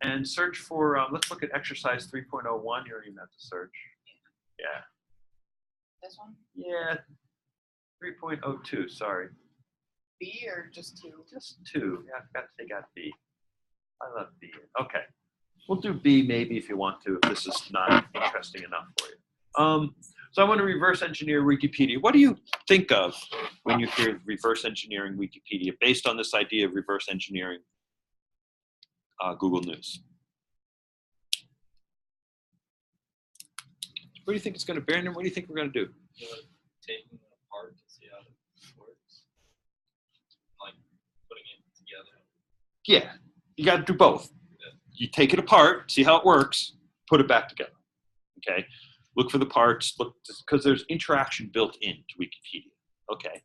And search for, let's look at exercise 3.01. You don't even have to search. Yeah. This one? Yeah. 3.02, sorry. B or just 2? Just 2. Yeah, I forgot to take out B. I love B. Okay. We'll do B maybe if you want to, if this is not interesting enough for you. So I want to reverse engineer Wikipedia. What do you think of when you hear reverse engineering Wikipedia based on this idea of reverse engineering Google News? What do you think it's going to bear? And what do you think we're going to do? Taking it apart to see how it works, like putting it together. Yeah, you got to do both. You take it apart, see how it works, put it back together. Okay, look for the parts, look, because there's interaction built into Wikipedia. Okay,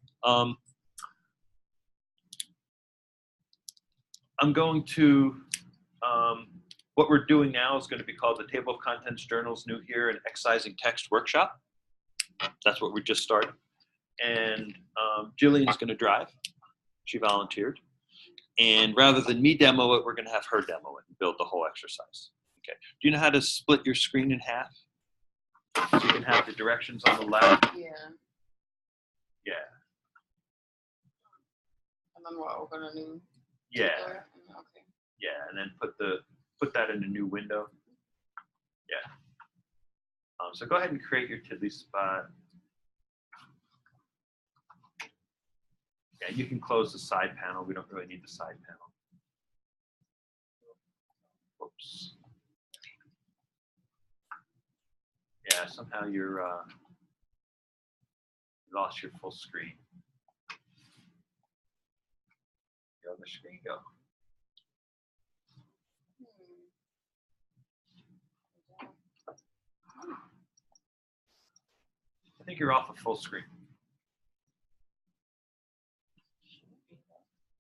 I'm going to. What we're doing now is going to be called the Table of Contents Journals New Here and Excising Text Workshop. That's what we just started. And Jillian's going to drive. She volunteered. And rather than me demo it, we're going to have her demo it and build the whole exercise. Okay. Do you know how to split your screen in half? So you can have the directions on the left. Yeah. Yeah. And then what? Open a new. Yeah. Okay. Yeah, and then put that in a new window. Yeah. So go ahead and create your Tiddly spot. Yeah, you can close the side panel. We don't really need the side panel. Whoops. Yeah, somehow you lost your full screen. Go on the screen, go. I think you're off of full screen.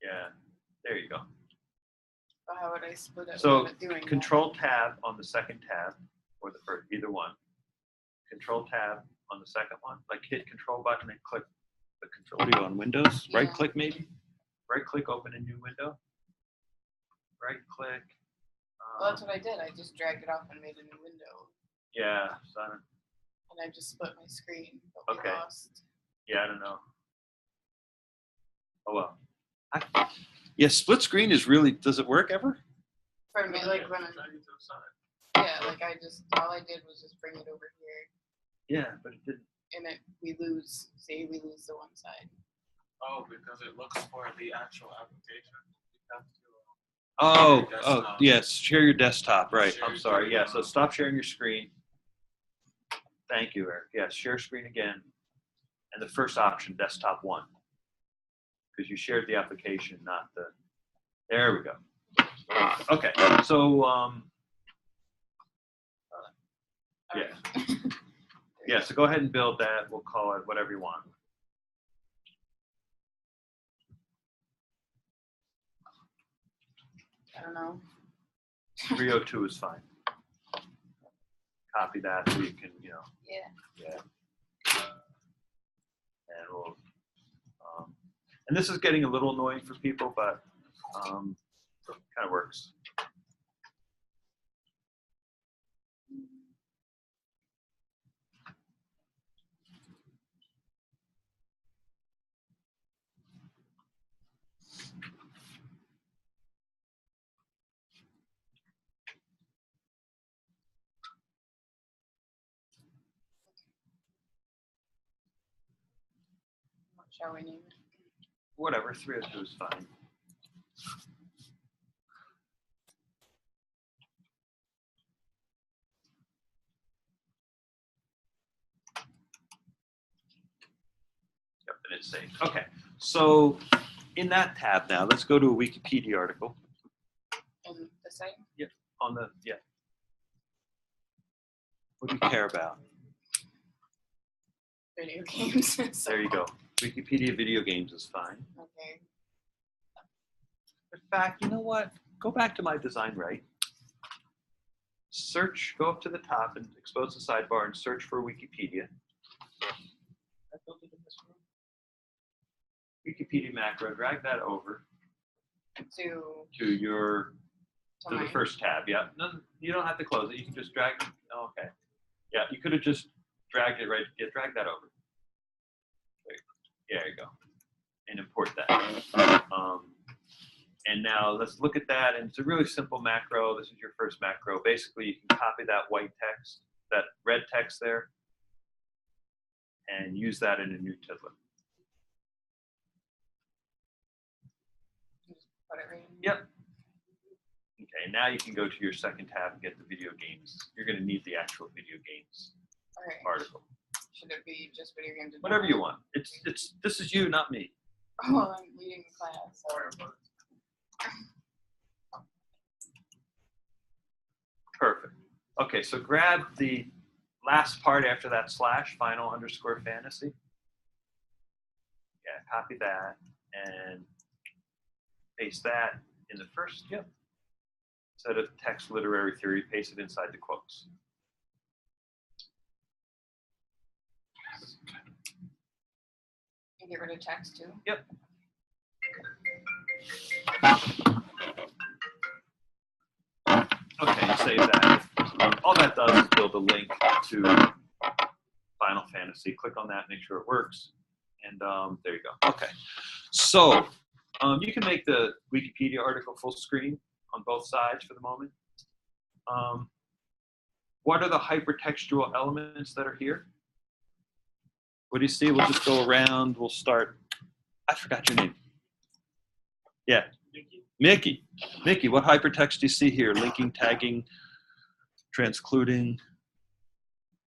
Yeah, there you go. But how would I split it? So doing Control Tab on the second tab, or the first, either one. Control Tab on the second one. Like hit Control button and click the control. What are you on Windows? Yeah. Right click maybe. Right click, open a new window. Right click. Well, that's what I did. I just dragged it off and made a new window. Yeah. So I don't, And I just split my screen. But we Okay. lost. yeah, I don't know. Oh well. Yeah, split screen is really. Does it work ever? For me, like when yeah, like all I did was just bring it over here, Yeah, but it didn't. and we lose the one side. Oh, because it looks for the actual application. You have to, Oh, Share your oh, desktop. yes, share your desktop, right. Share I'm your sorry, yeah, so desktop. stop sharing your screen. Thank you, Eric. Yes, share screen again. And the first option, desktop 1. Because you shared the application, not the, there we go. Okay, so, yeah. Yeah, so go ahead and build that. We'll call it whatever you want. I don't know. 302 is fine. Copy that so you can, Yeah. And we'll, and this is getting a little annoying for people, but kind of works. What shall we name it? Whatever, 302 is fine. Yep, and it's saved. Okay, so in that tab now, let's go to a Wikipedia article. And the site? Yep, on the, yeah. What do you care about? Video games. So, There you go. Wikipedia video games is fine. okay. In fact, you know what? Go back to my design right. Search, go up to the top and expose the sidebar and search for Wikipedia. I built it in this room. Wikipedia macro, drag that over To to your To to the mine. first tab. Yeah, no, you don't have to close it. You can just drag. Oh, okay. Yeah, you could have just dragged it right. Yeah, drag that over. There you go, and import that. And now let's look at that. And it's a really simple macro. This is your first macro. Basically, you can copy that white text, that red text there, and use that in a new tiddler. Just put it right in. Yep. Okay, now you can go to your second tab and get the video games. You're going to need the actual video games Alright. article. Should it be just video games? in Whatever you general? want. This is you, not me. Oh, I'm leading the class. Perfect. Okay, so grab the last part after that slash, final_fantasy. Yeah, copy that and paste that in the first, yep. Instead of text literary theory, paste it inside the quotes. And get rid of text too. Yep. Okay, save that. All that does is build a link to Final Fantasy. Click on that, make sure it works. And there you go. Okay. So you can make the Wikipedia article full screen on both sides for the moment. What are the hypertextual elements that are here? What do you see? We'll just go around. We'll start. I forgot your name. Yeah. Mickey. Mickey, what hypertext do you see here? Linking, tagging, transcluding,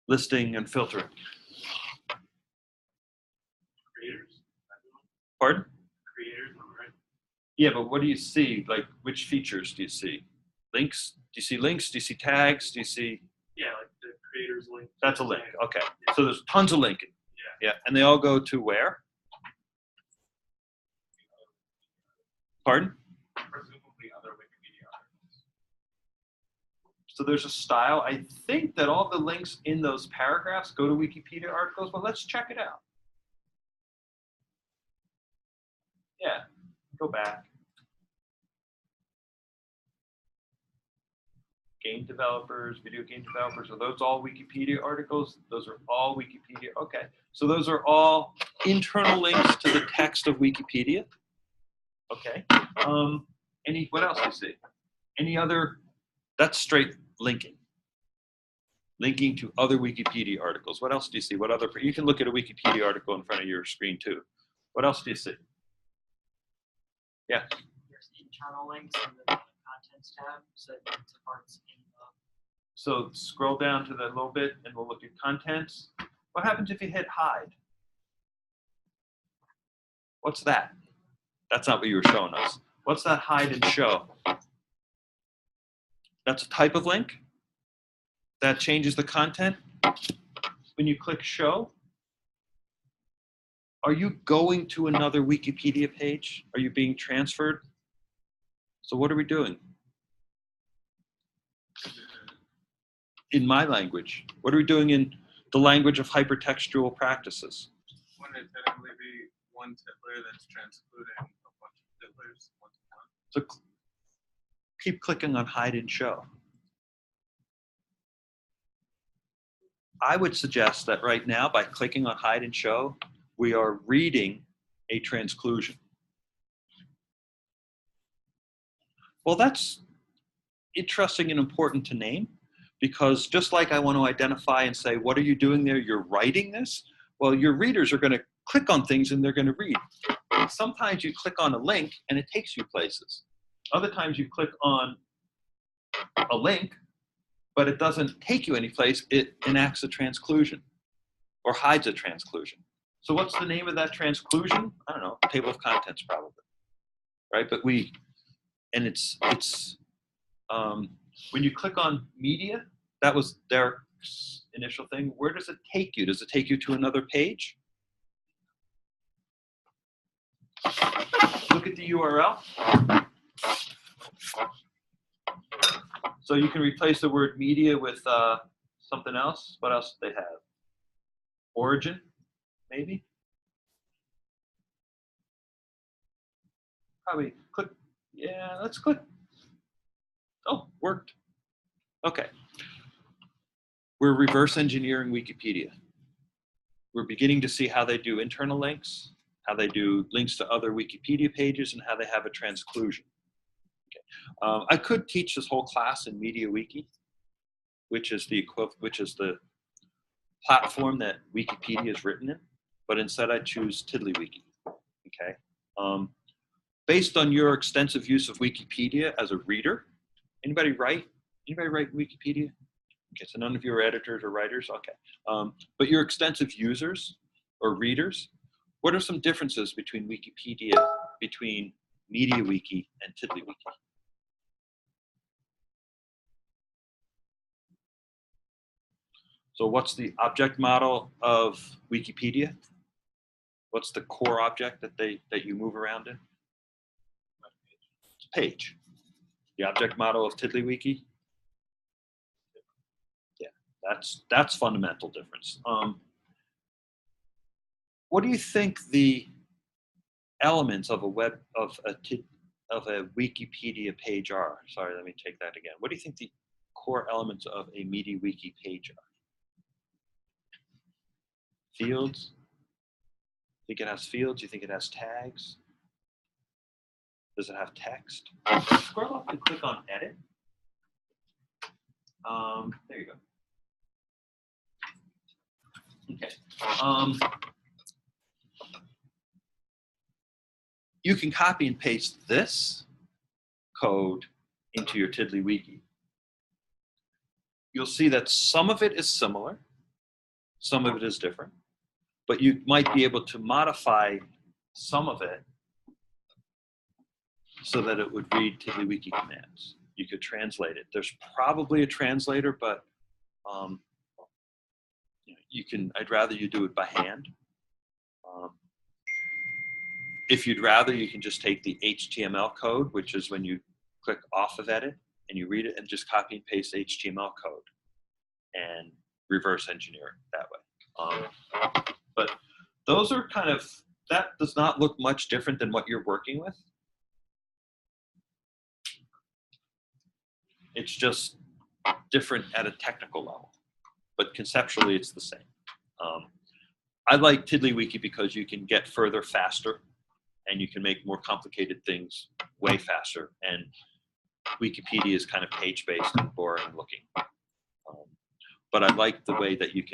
listing, and filtering. Creators. Pardon? Creators, right? Yeah, but what do you see? Like, which features do you see? Links? Do you see links? Do you see tags? Do you see? Yeah, like the creators link. That's a link. Okay. So there's tons of linking. Yeah. Yeah. And they all go to where? Pardon? Presumably other Wikipedia articles. So there's a style. I think that all the links in those paragraphs go to Wikipedia articles, but let's check it out. Yeah. Go back. Game developers, video game developers, are those all Wikipedia articles? Those are all Wikipedia. Okay. So those are all internal links to the text of Wikipedia. Okay. What else do you see? Any other? That's straight linking. Linking to other Wikipedia articles. What else do you see? What other? You can look at a Wikipedia article in front of your screen too. What else do you see? Yeah. There's internal links in the contents tab, so it links to parts in the. So scroll down to that little bit and we'll look at contents. What happens if you hit hide? What's that? That's not what you were showing us. What's that hide and show? That's a type of link that changes the content. When you click show, are you going to another Wikipedia page? Are you being transferred? So what are we doing? In my language, what are we doing in the language of hypertextual practices? Wouldn't it technically be one tiddler that's transcluding a bunch of tiddlers one to one? So keep clicking on hide and show. I would suggest that right now, by clicking on hide and show, we are reading a transclusion. Well, that's interesting and important to name, because just like I want to identify and say, what are you doing there? You're writing this? Well, your readers are going to click on things and they're going to read. Sometimes you click on a link and it takes you places. Other times you click on a link, but it doesn't take you any place. It enacts a transclusion or hides a transclusion. So what's the name of that transclusion? I don't know, table of contents probably, right? But it's when you click on media, that was Derek's initial thing. Where does it take you? Does it take you to another page? Look at the URL. So you can replace the word media with something else. What else do they have? Origin, maybe? Probably click. Yeah, let's click. Oh, worked. Okay. We're reverse engineering Wikipedia. We're beginning to see how they do internal links, how they do links to other Wikipedia pages, and how they have a transclusion. Okay. I could teach this whole class in MediaWiki, which is the platform that Wikipedia is written in, but instead I choose TiddlyWiki. Okay. Based on your extensive use of Wikipedia as a reader, anybody write Wikipedia? Okay, so none of you are editors or writers. Okay, but your extensive users or readers, what are some differences between Wikipedia, between MediaWiki and TiddlyWiki? So what's the object model of Wikipedia? What's the core object that you move around in? It's a page. The object model of TiddlyWiki? Yeah, that's fundamental difference. What do you think the elements of a Wikipedia page are? Sorry, let me take that again. What do you think the core elements of a MediaWiki page are? Fields? Think it has fields? You think it has tags? Does it have text? Scroll up and click on edit. There you go. Okay. You can copy and paste this code into your TiddlyWiki. You'll see that some of it is similar, some of it is different, but you might be able to modify some of it so that it would read TiddlyWiki commands. You could translate it. There's probably a translator, but I'd rather you do it by hand. If you'd rather, you can just take the HTML code, which is when you click off of edit and you read it, and just copy and paste HTML code and reverse engineer it that way. But those are that does not look much different than what you're working with. It's just different at a technical level, but conceptually it's the same. I like TiddlyWiki because you can get further faster and you can make more complicated things way faster. And Wikipedia is kind of page-based and boring looking. But I like the way that it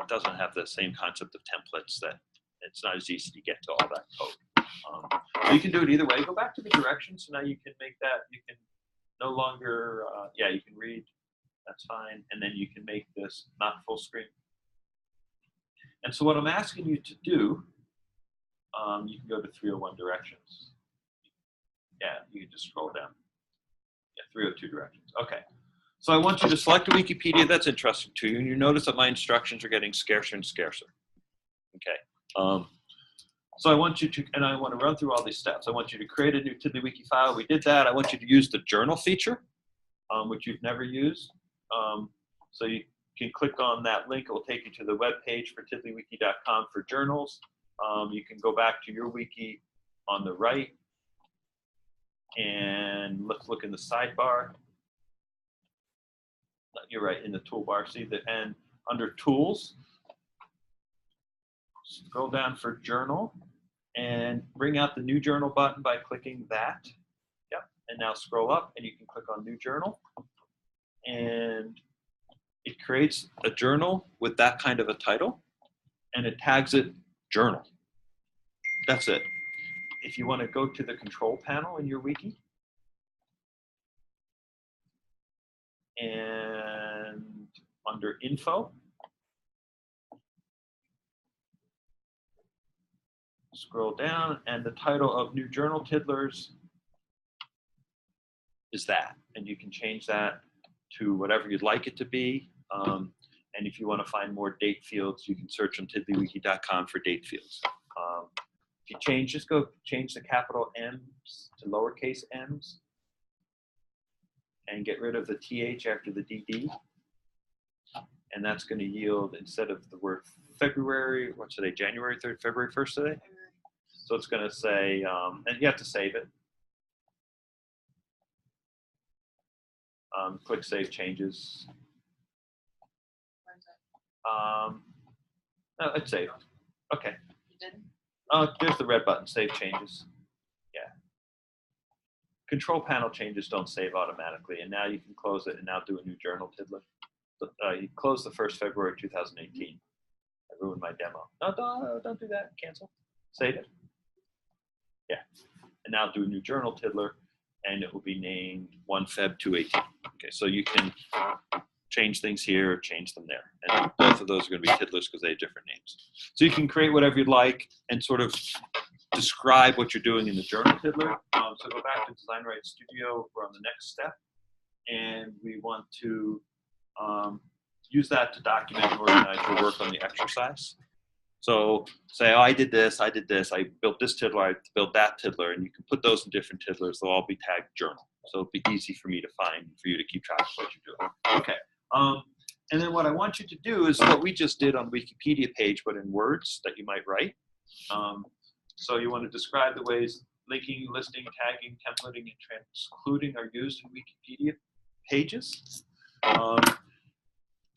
doesn't have the same concept of templates, that it's not as easy to get to all that code. So you can do it either way. Go back to the directions. So now you can make that, you can no longer, you can read, that's fine. And then you can make this not full screen. And so what I'm asking you to do, you can go to 301 directions. Yeah, you can just scroll down. Yeah, 302 directions. Okay. So I want you to select a Wikipedia that's interesting to you, and you notice that my instructions are getting scarcer and scarcer. Okay. So I want you to, and I want to run through all these steps. I want you to create a new TiddlyWiki file. We did that. I want you to use the journal feature, which you've never used. So you can click on that link. It will take you to the web page for tiddlywiki.com for journals. You can go back to your wiki on the right, and let's look in the sidebar. You're right, in the toolbar. See that, and under tools, scroll down for journal and bring out the new journal button by clicking that. Yep. And now scroll up and you can click on new journal, and it creates a journal with that kind of a title, and it tags it journal. That's it. If you want to go to the control panel in your wiki, and under info, scroll down, and the title of new journal tiddlers is that. And you can change that to whatever you'd like it to be. And if you want to find more date fields, you can search on tiddlywiki.com for date fields. If you change, just go change the capital M's to lowercase m's and get rid of the TH after the DD. And that's going to yield, instead of the word February, what's today, January 3rd, February 1st today? So it's going to say, and you have to save it. Click Save Changes. Where's that? No, it's saved. Okay. You did? There's the red button, Save Changes. Yeah. Control panel changes don't save automatically, and now you can close it and now do a new journal tiddler. You closed the 1st February 2018. I ruined my demo. No, don't do that. Cancel. Save it. Yeah. And now do a new journal tiddler, and it will be named 1 Feb 218. Okay, so you can change things here or change them there. And both of those are going to be tiddlers because they have different names. So you can create whatever you'd like and sort of describe what you're doing in the journal tiddler. So go back to Design Right Studio. We're on the next step. And we want to use that to document and organize your work on the exercise. So say, oh, I did this, I built this tiddler, I built that tiddler, and you can put those in different tiddlers. They'll all be tagged journal. So it'll be easy for me to find, for you to keep track of what you're doing. Okay. And then what I want you to do is what we just did on the Wikipedia page, but in words that you might write. So you want to describe the ways linking, listing, tagging, templating, and transcluding are used in Wikipedia pages.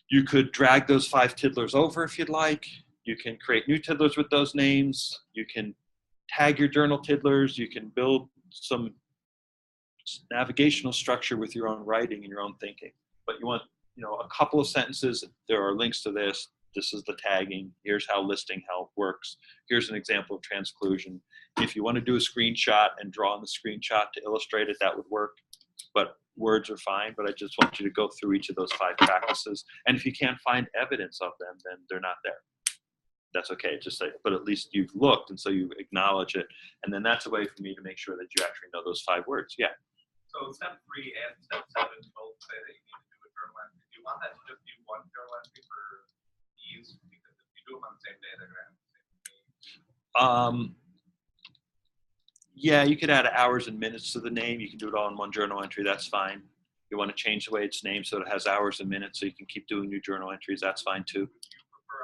You could drag those 5 tiddlers over if you'd like. You can create new tiddlers with those names. You can tag your journal tiddlers. You can build some navigational structure with your own writing and your own thinking. But you want, a couple of sentences. There are links to this. This is the tagging. Here's how listing help works. Here's an example of transclusion. If you want to do a screenshot and draw on the screenshot to illustrate it, that would work. But words are fine, but I just want you to go through each of those 5 practices. And if you can't find evidence of them, then they're not there. That's okay, just say, but at least you've looked, and so you acknowledge it. And then that's a way for me to make sure that you actually know those 5 words. Yeah. So step 3 and step 7 both say that you need to do a journal entry. Do you want that to just be one journal entry for ease? Because if you do them on the same day, they're going to have the same name. Yeah, you could add hours and minutes to the name. You can do it all in one journal entry. That's fine. You want to change the way it's named so it has hours and minutes so you can keep doing new journal entries. That's fine too. Do you prefer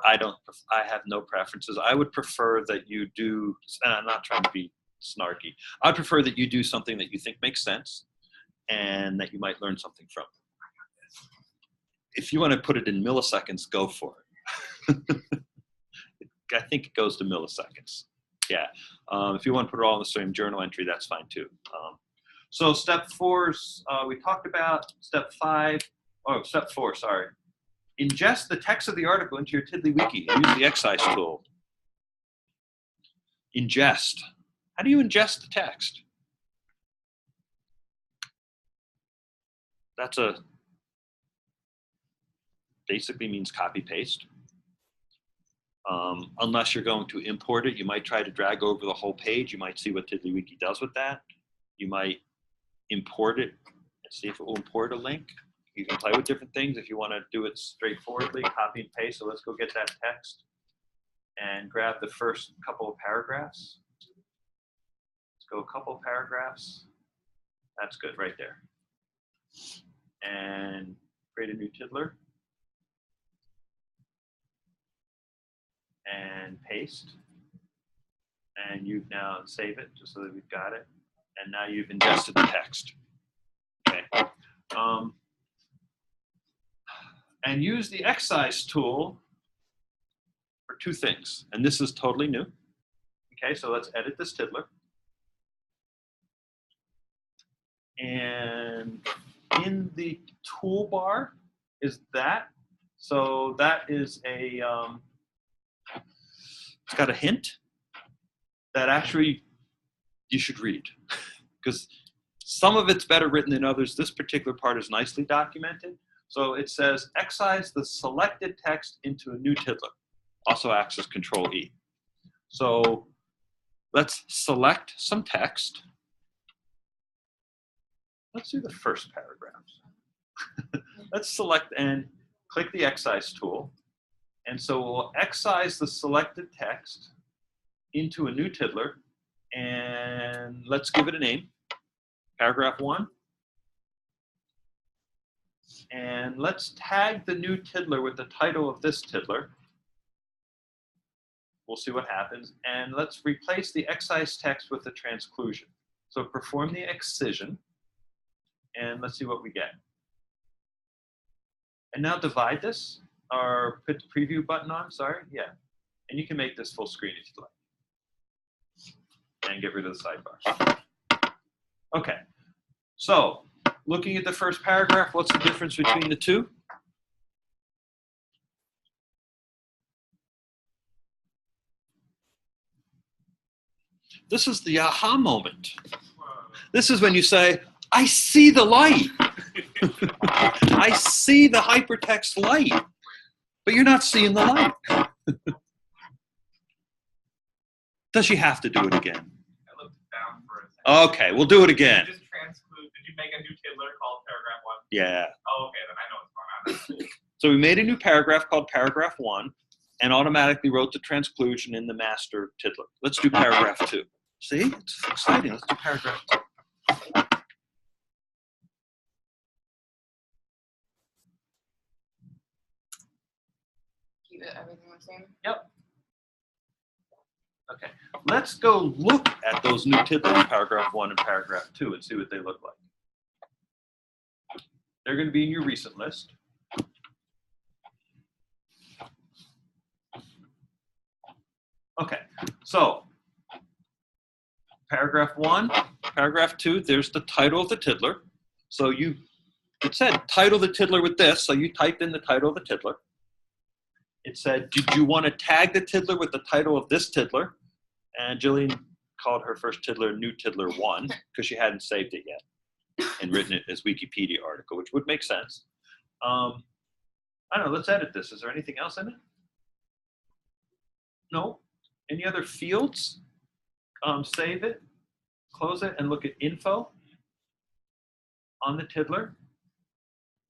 I add hours? I have no preferences. I would prefer that you do, and I'm not trying to be snarky. I'd prefer that you do something that you think makes sense and that you might learn something from. If you want to put it in milliseconds, go for it. I think it goes to milliseconds. Yeah. If you want to put it all in the same journal entry, that's fine too. So step 4, we talked about. Step 4, sorry. Ingest the text of the article into your TiddlyWiki and use the excise tool. Ingest. How do you ingest the text? That's basically means copy paste. Unless you're going to import it, you might try to drag over the whole page. You might see what TiddlyWiki does with that. You might import it and see if it will import a link. You can play with different things if you want to do it straightforwardly, copy and paste. So let's go get that text and grab the first couple of paragraphs. Let's go a couple of paragraphs. That's good right there. And create a new tiddler. And paste. And you've now save it just so that we've got it. And now you've ingested the text. Okay. And use the excise tool for 2 things. And this is totally new. Okay, so let's edit this tiddler. And in the toolbar is that. So that is a, it's got a hint that actually you should read. Because some of it's better written than others. This particular part is nicely documented. So it says, excise the selected text into a new tiddler. Also acts as Control E. So let's select some text. Let's do the first paragraph. Let's select and click the excise tool. And so we'll excise the selected text into a new tiddler. And let's give it a name. Paragraph 1. And let's tag the new tiddler with the title of this tiddler. We'll see what happens. And let's replace the excise text with the transclusion. So perform the excision. And let's see what we get. And now divide this, or put the preview button on, sorry, yeah. And you can make this full screen if you'd like. And get rid of the sidebar. Okay, so looking at the first paragraph, what's the difference between the two? This is the aha moment. This is when you say, I see the light. I see the hypertext light, but you're not seeing the light. Does she have to do it again? I looked down for a second. Okay, we'll do it again. Did you just transclude? Did you make a new tiddler called paragraph 1? Yeah. Oh, okay, then I know what's going on. That's cool. So we made a new paragraph called paragraph 1 and automatically wrote the transclusion in the master tiddler. Let's do paragraph 2. See, it's exciting. Let's do paragraph 2. Keep it everything the same. Yep. Okay, let's go look at those new tiddlers, paragraph 1 and paragraph 2, and see what they look like. They're going to be in your recent list. Okay, so paragraph 1, paragraph 2, there's the title of the tiddler. So it said title the tiddler with this, so you typed in the title of the tiddler. It said, did you want to tag the tiddler with the title of this tiddler? And Jillian called her first tiddler New Tiddler 1 because she hadn't saved it yet and written it as Wikipedia article, which would make sense. I don't know, let's edit this. Is there anything else in it? No? Any other fields? Save it, close it, and look at info on the tiddler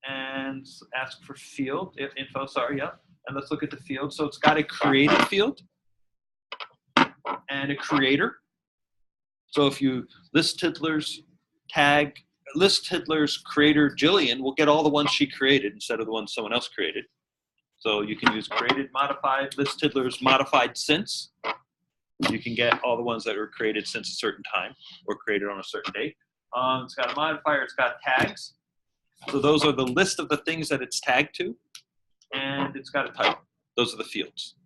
and ask for field, info, sorry, yeah. And let's look at the field. So it's got a created field and a creator. So if you list tiddlers creator Jillian, will get all the ones she created instead of the ones someone else created. So you can use created, modified, list tiddlers modified since. You can get all the ones that were created since a certain time or created on a certain date. It's got a modifier, it's got tags. So those are the list of the things that it's tagged to. And it's got a title. Those are the fields.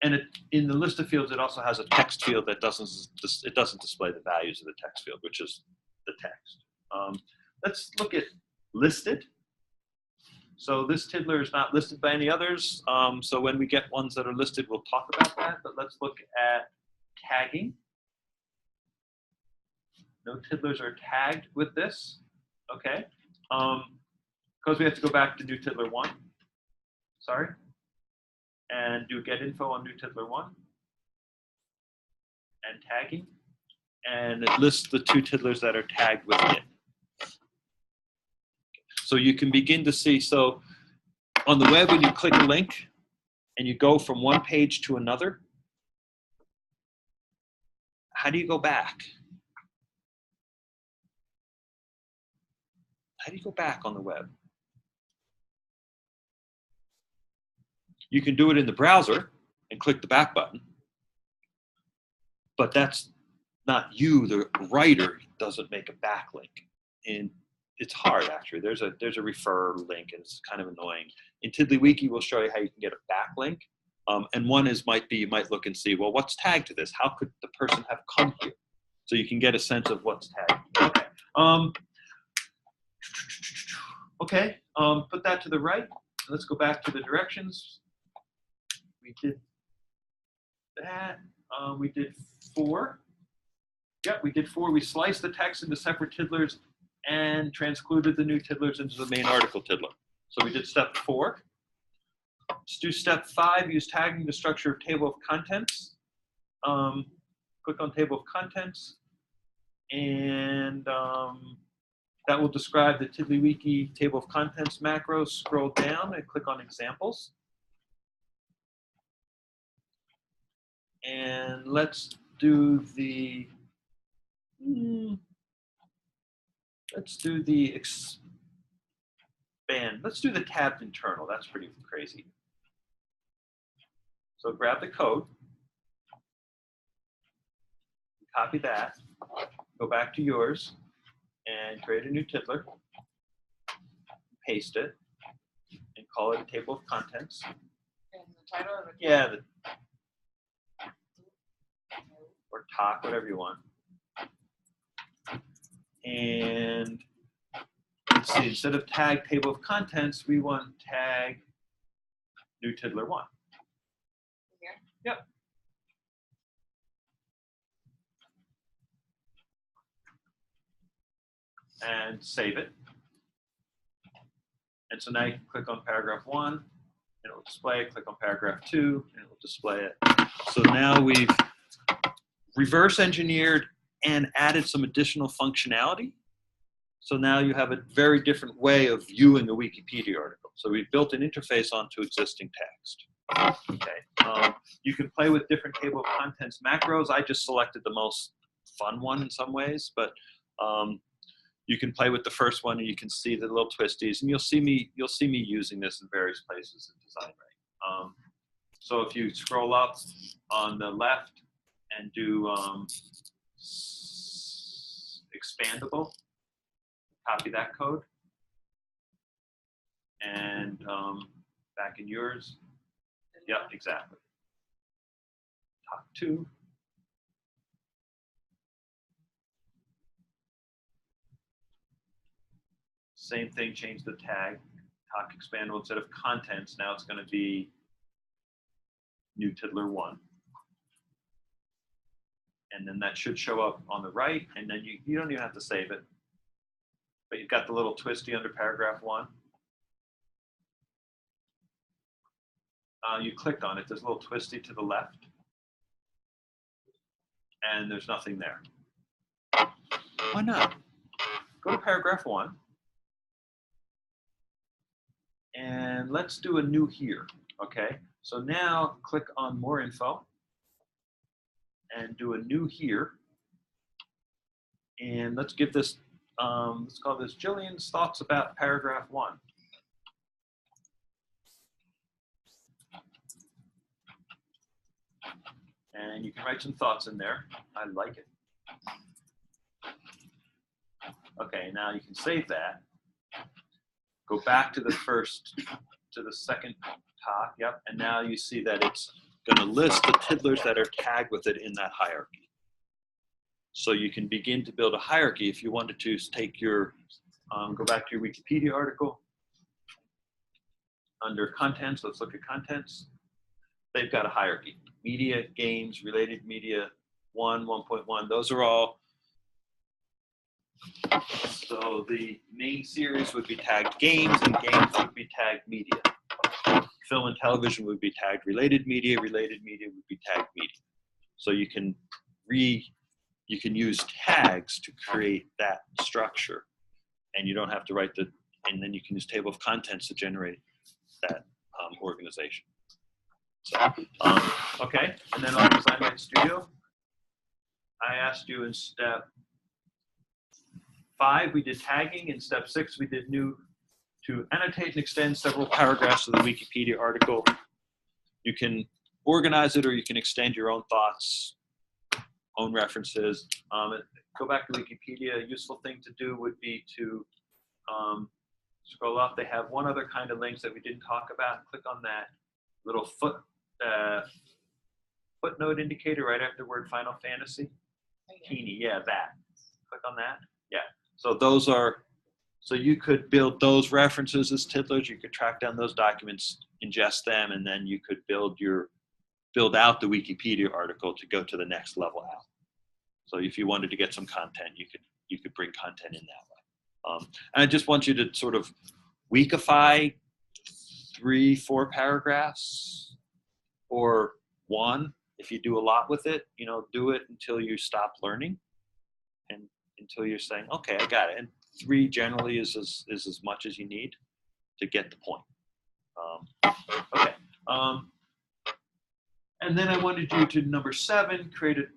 And in the list of fields, it also has a text field that doesn't display the values of the text field, which is the text. Let's look at listed. So this tiddler is not listed by any others. So when we get ones that are listed, we'll talk about that. But let's look at tagging. No tiddlers are tagged with this. Okay. Because we have to go back to New Tiddler 1. Sorry. And do get info on New Tiddler 1. And tagging. And it lists the 2 tiddlers that are tagged with it. So you can begin to see, so on the web when you click a link and you go from one page to another, how do you go back? How do you go back on the web? You can do it in the browser and click the back button, but that's not you, the writer doesn't make a backlink. And it's hard actually. There's a refer link and it's kind of annoying. In TiddlyWiki, we'll show you how you can get a backlink. And one is you might look and see, well, what's tagged to this? How could the person have come here? So you can get a sense of what's tagged. Okay. Put that to the right. Let's go back to the directions. We did that. We did 4. Yep, we did 4. We sliced the text into separate tiddlers and transcluded the new tiddlers into the main article tiddler. So we did step 4. Let's do step 5, use tagging to structure a table of contents. Click on table of contents, and that will describe the TiddlyWiki table of contents macro. Scroll down and click on examples. And let's do the expand. Let's do the tabbed internal. That's pretty crazy. So grab the code, copy that, go back to yours, and create a new tiddler, paste it, and call it a table of contents. And the title of it. Yeah, or talk, whatever you want. And let's see, instead of tag table of contents, we want tag new tiddler 1. Here? Yep. And save it. And so now you can click on paragraph 1, and it will display it. Click on paragraph 2, and it will display it. So now we've reverse engineered and added some additional functionality. So now you have a very different way of viewing a Wikipedia article. So we've built an interface onto existing text. Okay. You can play with different table of contents macros. I just selected the most fun one in some ways, but you can play with the first one, and you can see the little twisties, and you'll see me using this in various places in Design Write. So if you scroll up on the left and do expandable, copy that code, and back in yours, yep, exactly. Top 2. Same thing, change the tag, talk expandable instead of contents. Now it's going to be new tiddler 1. And then that should show up on the right, and then you don't even have to save it. But you've got the little twisty under paragraph 1. You clicked on it, there's a little twisty to the left. And there's nothing there. Why not? Go to paragraph 1. And let's do a new here, okay? So now click on more info and do a new here. And let's give this, let's call this Jillian's thoughts about paragraph 1. And you can write some thoughts in there. I like it. Okay, now you can save that. Go back to the second talk, yep, and now you see that it's going to list the tiddlers that are tagged with it in that hierarchy. So you can begin to build a hierarchy if you wanted to take your, go back to your Wikipedia article. Under contents, let's look at contents. They've got a hierarchy. Media, games, related media, 1, 1.1, those are all. So the main series would be tagged games, and games would be tagged media. Film and television would be tagged related media would be tagged media. So you can use tags to create that structure, and you don't have to write and then you can use table of contents to generate that organization. So, okay, and then on Design Write Studio, I asked you in step 5, we did tagging. In step 6, we did to annotate and extend several paragraphs of the Wikipedia article. You can organize it, or you can extend your own thoughts, own references. Go back to Wikipedia. A useful thing to do would be to scroll up. They have one other kind of links that we didn't talk about. Click on that little footnote indicator right after the word Final Fantasy. Teeny, yeah, that. Click on that. Yeah. So those are, so you could build those references as tiddlers. You could track down those documents, ingest them, and then you could build out the Wikipedia article to go to the next level out. So if you wanted to get some content, you could bring content in that way. And I just want you to sort of weekify 3, 4 paragraphs, or 1. If you do a lot with it, do it until you stop learning, and until you're saying, okay, I got it. And 3 generally is as much as you need to get the point. Okay. And then I wanted you to, number 7, create a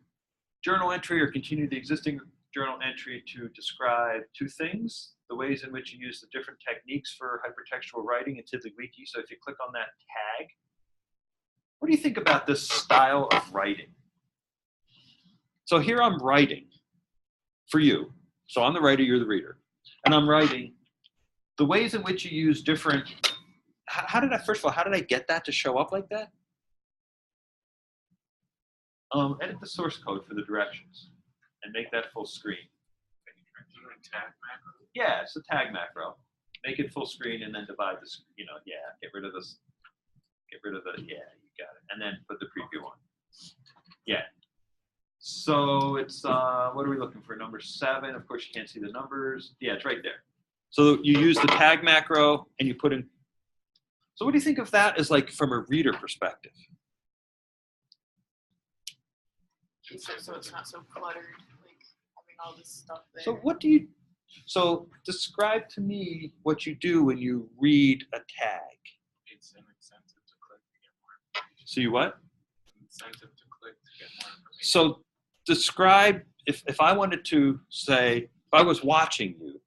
journal entry or continue the existing journal entry to describe 2 things: the ways in which you use the different techniques for hypertextual writing in TiddlyWiki. So if you click on that tag, what do you think about this style of writing? So here I'm writing for you, So I'm the writer, you're the reader. And I'm writing the ways in which you use different, how did I get that to show up like that? Edit the source code for the directions and make that full screen. Tag macro. Yeah, it's a tag macro. Make it full screen and then divide this, get rid of this, yeah, you got it. And then put the preview on. Yeah. So it's, what are we looking for? Number 7. Of course, you can't see the numbers. Yeah, it's right there. So you use the tag macro and you put in. So what do you think of that as like from a reader perspective? So it's not so cluttered, like having all this stuff there. So describe to me what you do when you read a tag. It's an incentive to click to get more information. So you what? Incentive to click to get more information. So describe, if I wanted to say, if I was watching you,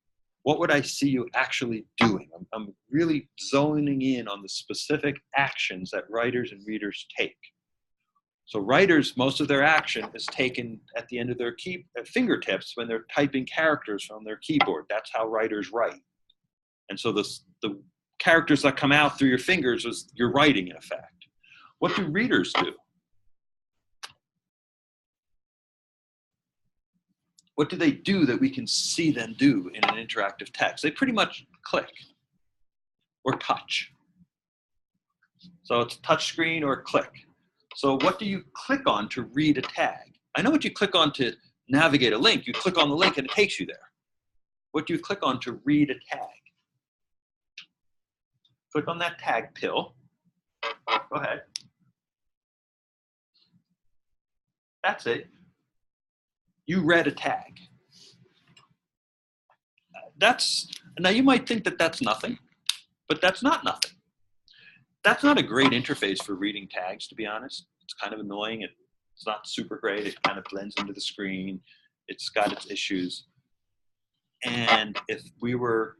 what would I see you actually doing? I'm really zoning in on the specific actions that writers and readers take. So writers, most of their action is taken at the end of their fingertips when they're typing characters from their keyboard. That's how writers write. And so the characters that come out through your fingers is your writing in effect. What do readers do? What do they do that we can see them do in an interactive text? They pretty much click or touch. So it's touch screen or click. So what do you click on to read a tag? I know what you click on to navigate a link. You click on the link and it takes you there. What do you click on to read a tag? Click on that tag pill. Go ahead. That's it. You read a tag. Now you might think that that's nothing, but that's not nothing. That's not a great interface for reading tags, to be honest. It's kind of annoying. It's not super great. It kind of blends into the screen. It's got its issues. And if we were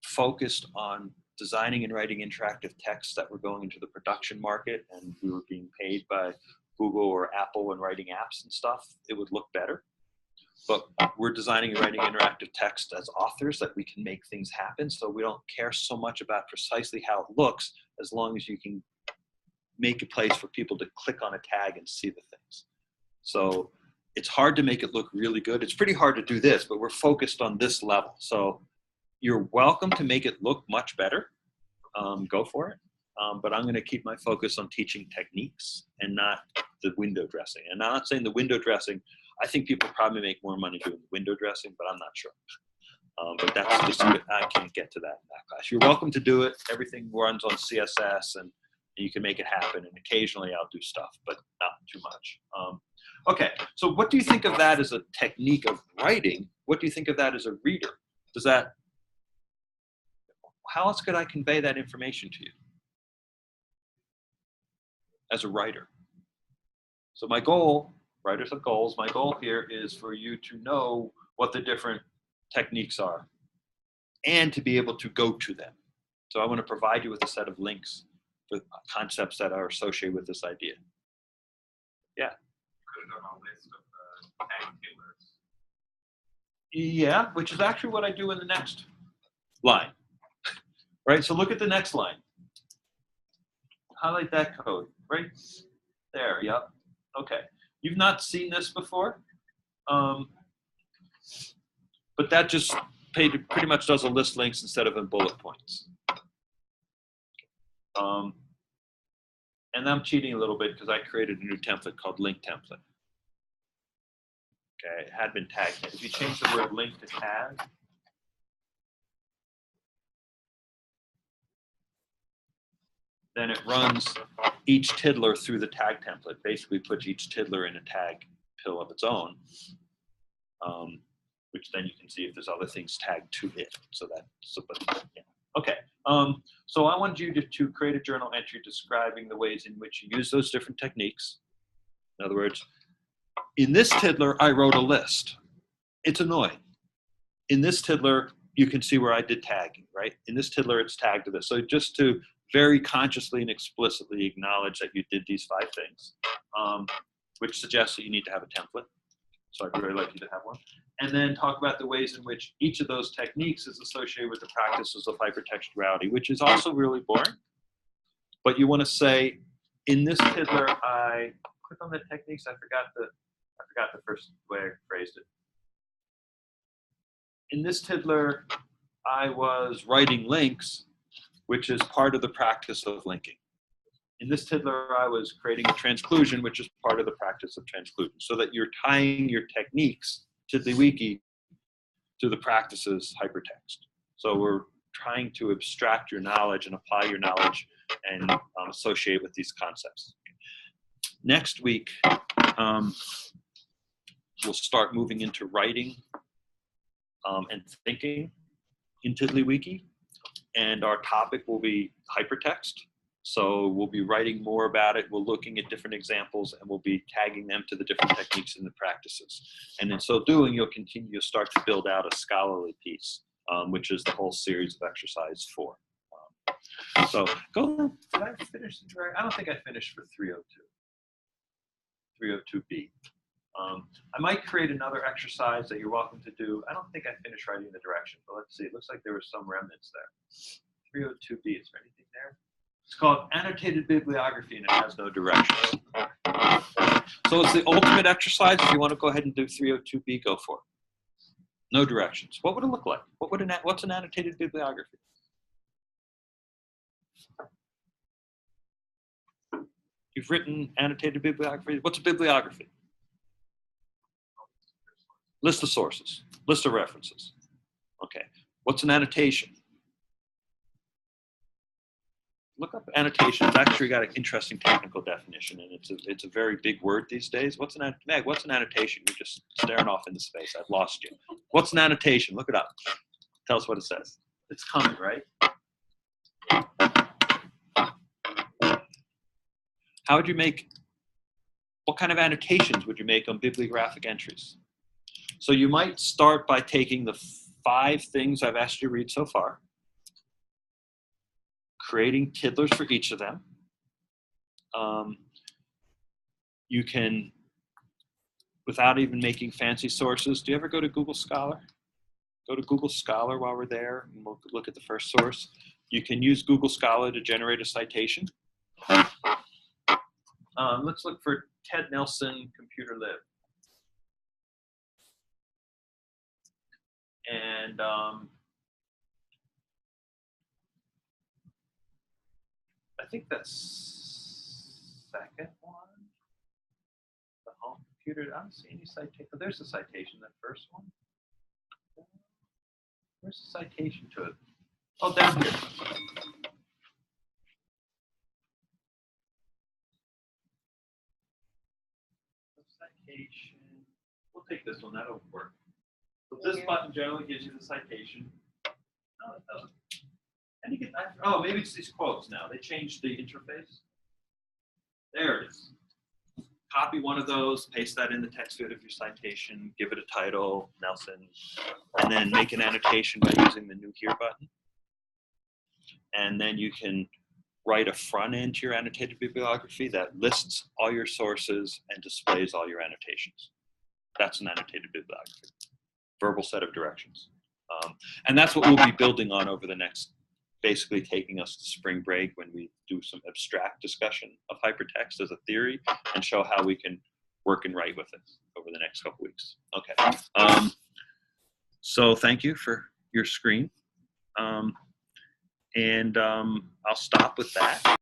focused on designing and writing interactive texts that were going into the production market and we were being paid by Google or Apple and writing apps and stuff, it would look better. But we're designing and writing interactive text as authors that we can make things happen. So we don't care so much about precisely how it looks as long as you can make a place for people to click on a tag and see the things. So it's hard to make it look really good. It's pretty hard to do this, but we're focused on this level. So you're welcome to make it look much better. Go for it. But I'm going to keep my focus on teaching techniques and not the window dressing. And I'm not saying the window dressing, I think people probably make more money doing the window dressing, but I'm not sure. But that's just, I can't get to that in that class. You're welcome to do it. Everything runs on CSS and you can make it happen. And occasionally I'll do stuff, but not too much. Okay, so what do you think of that as a technique of writing? What do you think of that as a reader? How else could I convey that information to you as a writer? So my goal, writers have goals, my goal here is for you to know what the different techniques are and to be able to go to them. So I want to provide you with a set of links for concepts that are associated with this idea. Yeah. Could have done a list of the tag killers. Yeah, which is actually what I do in the next line. Right, so look at the next line. Highlight that code, right there, yep. Okay, you've not seen this before, but that just pretty much does a list links instead of in bullet points. And I'm cheating a little bit because I created a new template called link template. Okay, it had been tagged. If you change the word link to tag, then it runs each tiddler through the tag template. Basically puts each tiddler in a tag pill of its own, which then you can see if there's other things tagged to it. Yeah. Okay, so I wanted you to create a journal entry describing the ways in which you use those different techniques. In other words, in this tiddler, I wrote a list. It's annoying. In this tiddler, you can see where I did tagging, right? In this tiddler, it's tagged to this. So just to very consciously and explicitly acknowledge that you did these 5 things, which suggests that you need to have a template. So I'd really like you to have one. And then talk about the ways in which each of those techniques is associated with the practices of hypertextuality, which is also really boring. But you want to say, in this tiddler, I click on the techniques. I forgot the first way I phrased it. In this tiddler, I was writing links, which is part of the practice of linking. In this tiddler, I was creating a transclusion, which is part of the practice of transclusion, so that you're tying your techniques, TiddlyWiki, to the practices hypertext. So we're trying to abstract your knowledge and apply your knowledge and associate with these concepts. Next week, we'll start moving into writing and thinking in TiddlyWiki, and our topic will be hypertext. So we'll be writing more about it. We're looking at different examples, and we'll be tagging them to the different techniques and the practices. And in so doing, you'll continue to start to build out a scholarly piece, which is the whole series of exercise 4. So go, did I finish? I don't think I finished for 302B. I might create another exercise that you're welcome to do. I don't think I finished writing the direction, but let's see. It looks like there were some remnants there. 302B, is there anything there? It's called annotated bibliography, and it has no directions. So it's the ultimate exercise. If you want to go ahead and do 302B, go for it. No directions. What would it look like? What's an annotated bibliography? You've written annotated bibliography. What's a bibliography? List of sources, list of references. Okay. What's an annotation? Look up annotation. It's actually got an interesting technical definition, and it's a very big word these days. Meg, what's an annotation? You're just staring off into space. I've lost you. What's an annotation? Look it up. Tell us what it says. It's coming, right? How would you make, what kind of annotations would you make on bibliographic entries? So you might start by taking the 5 things I've asked you to read so far, creating tiddlers for each of them. You can, without even making fancy sources, do you ever go to Google Scholar? Go to Google Scholar while we're there, and we'll look at the first source. You can use Google Scholar to generate a citation. Let's look for Ted Nelson, Computer Lib. And I think that's second one. The home computer. I don't see any citation. Oh, there's the citation. That first one. Where's the citation to it? Oh, down here. Citation. We'll take this one. That'll work. So this button generally gives you the citation. No, it doesn't. And you get that. Oh, maybe it's these quotes now. They changed the interface. There it is. Copy one of those, paste that in the text field of your citation, give it a title, Nelson, and then make an annotation by using the new here button. And then you can write a front end to your annotated bibliography that lists all your sources and displays all your annotations. That's an annotated bibliography. Verbal set of directions. And that's what we'll be building on over the next, basically taking us to spring break when we do some abstract discussion of hypertext as a theory and show how we can work and write with it over the next couple weeks. Okay. So thank you for your screen. And I'll stop with that.